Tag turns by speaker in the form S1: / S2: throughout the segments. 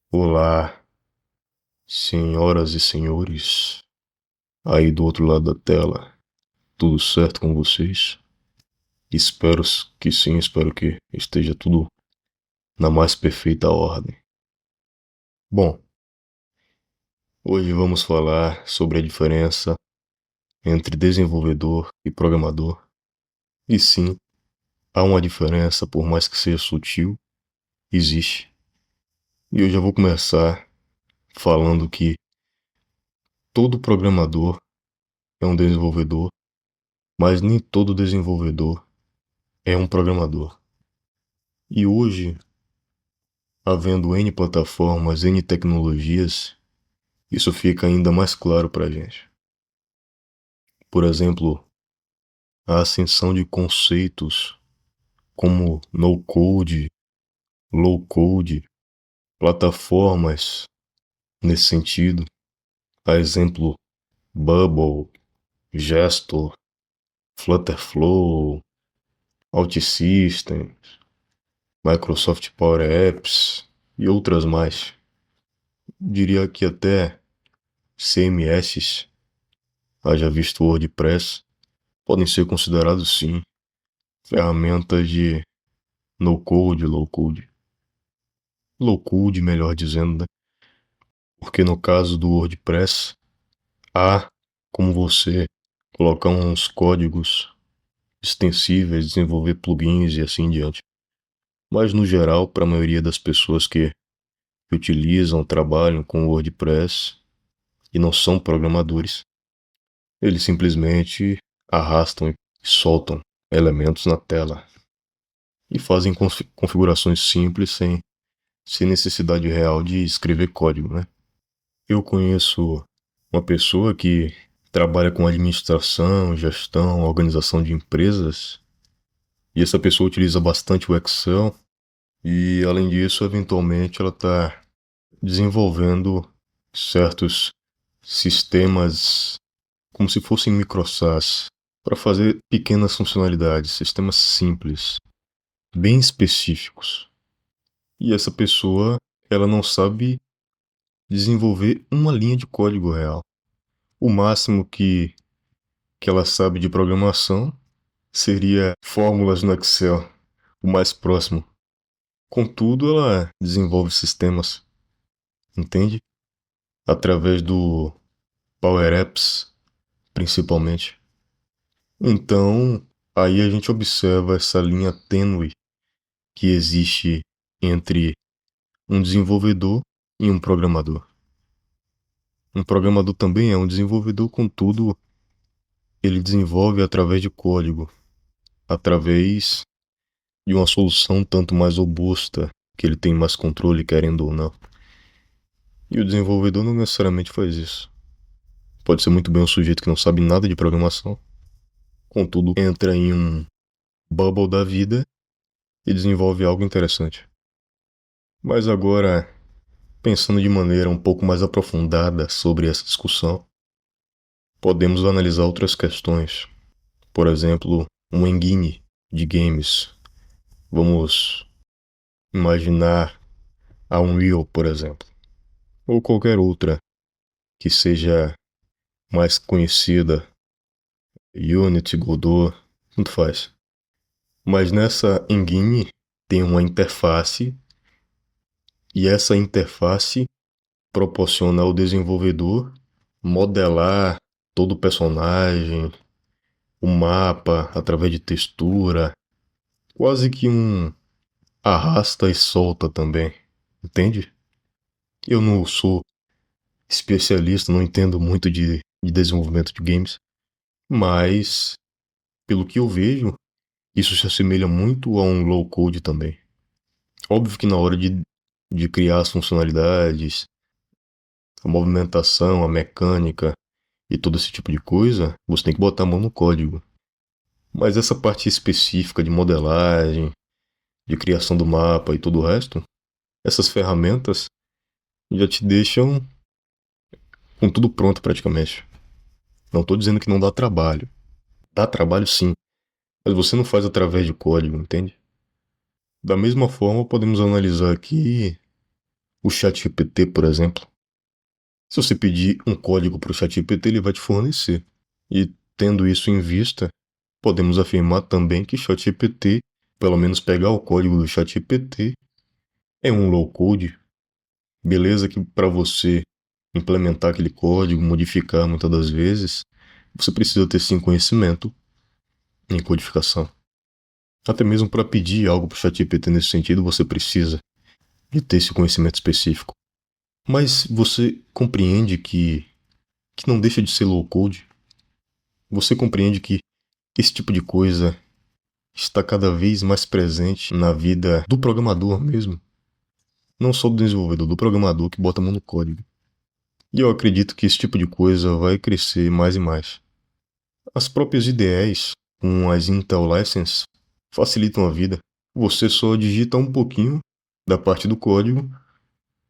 S1: Olá, senhoras e senhores, aí do outro lado da tela, tudo certo com vocês? Espero que sim, espero que esteja tudo na mais perfeita ordem. Bom, hoje vamos falar sobre a diferença entre desenvolvedor e programador. E sim, há uma diferença, por mais que seja sutil, existe. E eu já vou começar falando que todo programador é um desenvolvedor, mas nem todo desenvolvedor é um programador. E hoje, havendo N plataformas, N tecnologias, isso fica ainda mais claro para a gente. Por exemplo, a ascensão de conceitos como no-code, low-code, plataformas nesse sentido, a exemplo Bubble, Gestor, Flutterflow, OutSystems, Microsoft Power Apps e outras mais. Diria que até CMS, haja visto WordPress, podem ser considerados sim ferramentas de no-code, low-code. Low-code, melhor dizendo, né? Porque no caso do WordPress, há como você colocar uns códigos extensíveis, desenvolver plugins e assim em diante. Mas no geral, para a maioria das pessoas que utilizam, trabalham com o WordPress e não são programadores, eles simplesmente arrastam e soltam elementos na tela e fazem configurações simples sem necessidade real de escrever código, né? Eu conheço uma pessoa que trabalha com administração, gestão, organização de empresas, e essa pessoa utiliza bastante o Excel, e além disso, eventualmente ela está desenvolvendo certos sistemas como se fossem microsas para fazer pequenas funcionalidades, sistemas simples, bem específicos. E essa pessoa, ela não sabe desenvolver uma linha de código real. O máximo que ela sabe de programação seria fórmulas no Excel, o mais próximo. Contudo, ela desenvolve sistemas, entende? Através do Power Apps, principalmente. Então, aí a gente observa essa linha tênue que existe entre um desenvolvedor e um programador. Um programador também é um desenvolvedor, contudo, ele desenvolve através de código, através de uma solução tanto mais robusta, que ele tem mais controle, querendo ou não. E o desenvolvedor não necessariamente faz isso. Pode ser muito bem um sujeito que não sabe nada de programação, contudo, entra em um bubble da vida e desenvolve algo interessante. Mas agora, pensando de maneira um pouco mais aprofundada sobre essa discussão, podemos analisar outras questões. Por exemplo, um engine de games. Vamos imaginar a Unreal, por exemplo, ou qualquer outra que seja mais conhecida, Unity, Godot, tanto faz. Mas nessa engine tem uma interface e essa interface proporciona ao desenvolvedor modelar todo o personagem, o mapa através de textura, quase que um arrasta e solta também, entende? Eu não sou especialista, não entendo muito de desenvolvimento de games, mas pelo que eu vejo, isso se assemelha muito a um low code também. Óbvio que na hora de criar as funcionalidades, a movimentação, a mecânica e todo esse tipo de coisa, você tem que botar a mão no código. Mas essa parte específica de modelagem, de criação do mapa e todo o resto, essas ferramentas já te deixam com tudo pronto praticamente. Não estou dizendo que não dá trabalho. Dá trabalho sim, mas você não faz através de código, entende? Da mesma forma, podemos analisar aqui O ChatGPT, por exemplo, se você pedir um código para o ChatGPT, ele vai te fornecer. E tendo isso em vista, podemos afirmar também que ChatGPT, pelo menos pegar o código do ChatGPT, é um low code. Beleza que para você implementar aquele código, modificar muitas das vezes, você precisa ter sim conhecimento em codificação. Até mesmo para pedir algo para o ChatGPT nesse sentido, você precisa de ter esse conhecimento específico. Mas você compreende que não deixa de ser low code? Você compreende que esse tipo de coisa está cada vez mais presente na vida do programador mesmo? Não só do desenvolvedor, do programador que bota a mão no código. E eu acredito que esse tipo de coisa vai crescer mais e mais. As próprias IDEs, com as Intel License, facilitam a vida. Você só digita um pouquinho da parte do código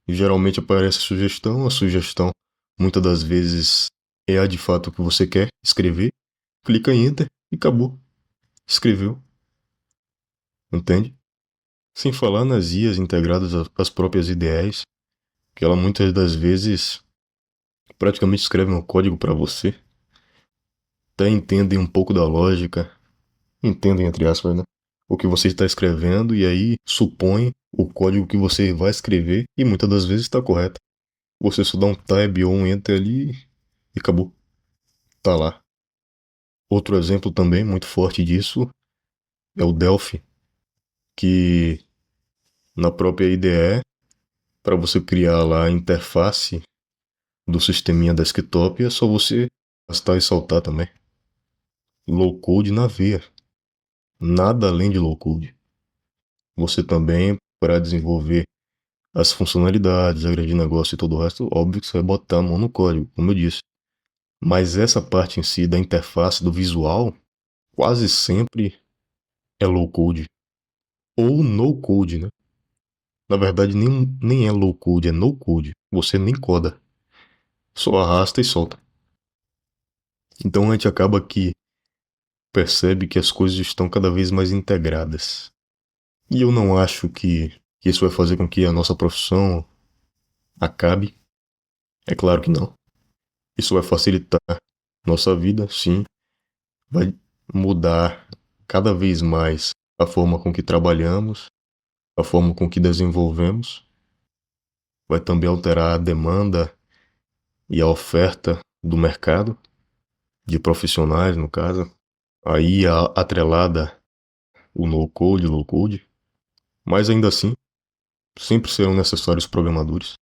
S1: e geralmente aparece a sugestão muitas das vezes é a de fato que você quer escrever, clica em Enter e acabou. Escreveu. Entende? Sem falar nas IAs integradas às próprias IDEs, que ela muitas das vezes praticamente escreve um código para você. Até entendem um pouco da lógica, entendem entre aspas, né? O que você está escrevendo e aí supõe o código que você vai escrever e muitas das vezes está correto. Você só dá um tab ou um enter ali e acabou. Tá lá. Outro exemplo também muito forte disso é o Delphi, que na própria IDE, para você criar lá a interface do sisteminha desktop, é só você arrastar e saltar também. Low code na veia. Nada além de low code. Você também, para desenvolver as funcionalidades, a grande negócio e todo o resto, óbvio que você vai botar a mão no código, como eu disse. Mas essa parte em si da interface, do visual, quase sempre é low code. Ou no code, né? Na verdade, nem é low code, é no code. Você nem coda. Só arrasta e solta. Então a gente acaba que percebe que as coisas estão cada vez mais integradas. E eu não acho que isso vai fazer com que a nossa profissão acabe. É claro que não. Isso vai facilitar nossa vida, sim. Vai mudar cada vez mais a forma com que trabalhamos, a forma com que desenvolvemos. Vai também alterar a demanda e a oferta do mercado, de profissionais, no caso. Aí atrelada o no-code, low-code. Mas ainda assim, sempre serão necessários programadores,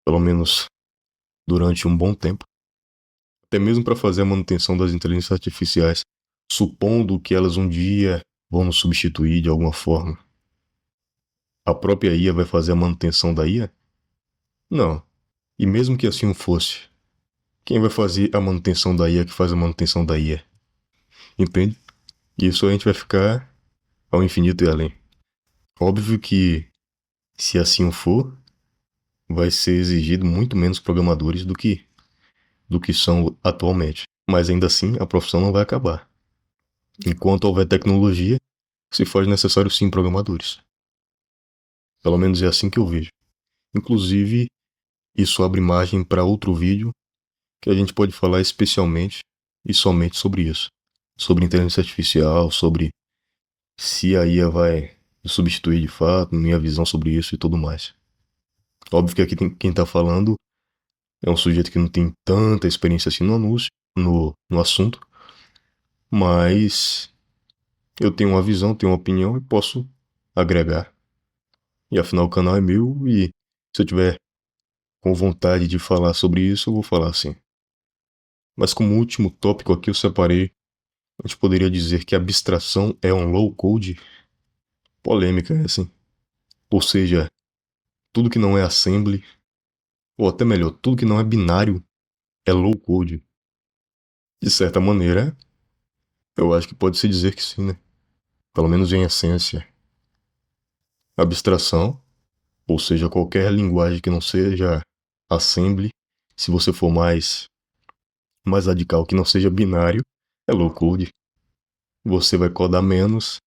S1: pelo menos durante um bom tempo. Até mesmo para fazer a manutenção das inteligências artificiais, supondo que elas um dia vão nos substituir de alguma forma. A própria IA vai fazer a manutenção da IA? Não. E mesmo que assim fosse, quem vai fazer a manutenção da IA que faz a manutenção da IA? Entende? Isso a gente vai ficar ao infinito e além. Óbvio que, se assim for, vai ser exigido muito menos programadores do que são atualmente. Mas ainda assim, a profissão não vai acabar. Enquanto houver tecnologia, se faz necessário sim programadores. Pelo menos é assim que eu vejo. Inclusive, isso abre margem para outro vídeo que a gente pode falar especialmente e somente sobre isso. Sobre inteligência artificial, sobre se a IA vai nos substituir de fato, minha visão sobre isso e tudo mais. Óbvio que aqui quem está falando é um sujeito que não tem tanta experiência assim no anúncio, no assunto, mas eu tenho uma visão, tenho uma opinião e posso agregar. E afinal o canal é meu e se eu tiver com vontade de falar sobre isso, eu vou falar assim. Mas como último tópico aqui eu separei, a gente poderia dizer que abstração é um low code? Polêmica é assim. Ou seja, tudo que não é assembly, ou até melhor, tudo que não é binário é low code. De certa maneira, eu acho que pode-se dizer que sim, né? Pelo menos em essência. Abstração, ou seja, qualquer linguagem que não seja assembly, se você for mais radical, que não seja binário, é low code. Você vai codar menos,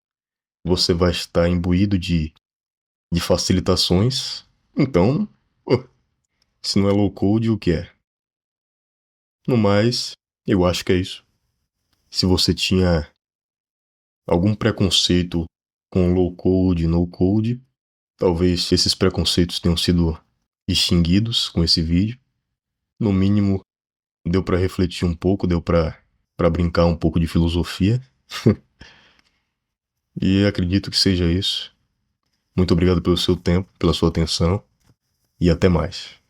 S1: você vai estar imbuído de facilitações, então Se não é low code, o que é? No mais, eu acho que é isso. Se você tinha algum preconceito com low code, no code, talvez esses preconceitos tenham sido extinguidos com esse vídeo. No mínimo, deu pra refletir um pouco, deu pra brincar um pouco de filosofia. E acredito que seja isso. Muito obrigado pelo seu tempo, pela sua atenção e até mais.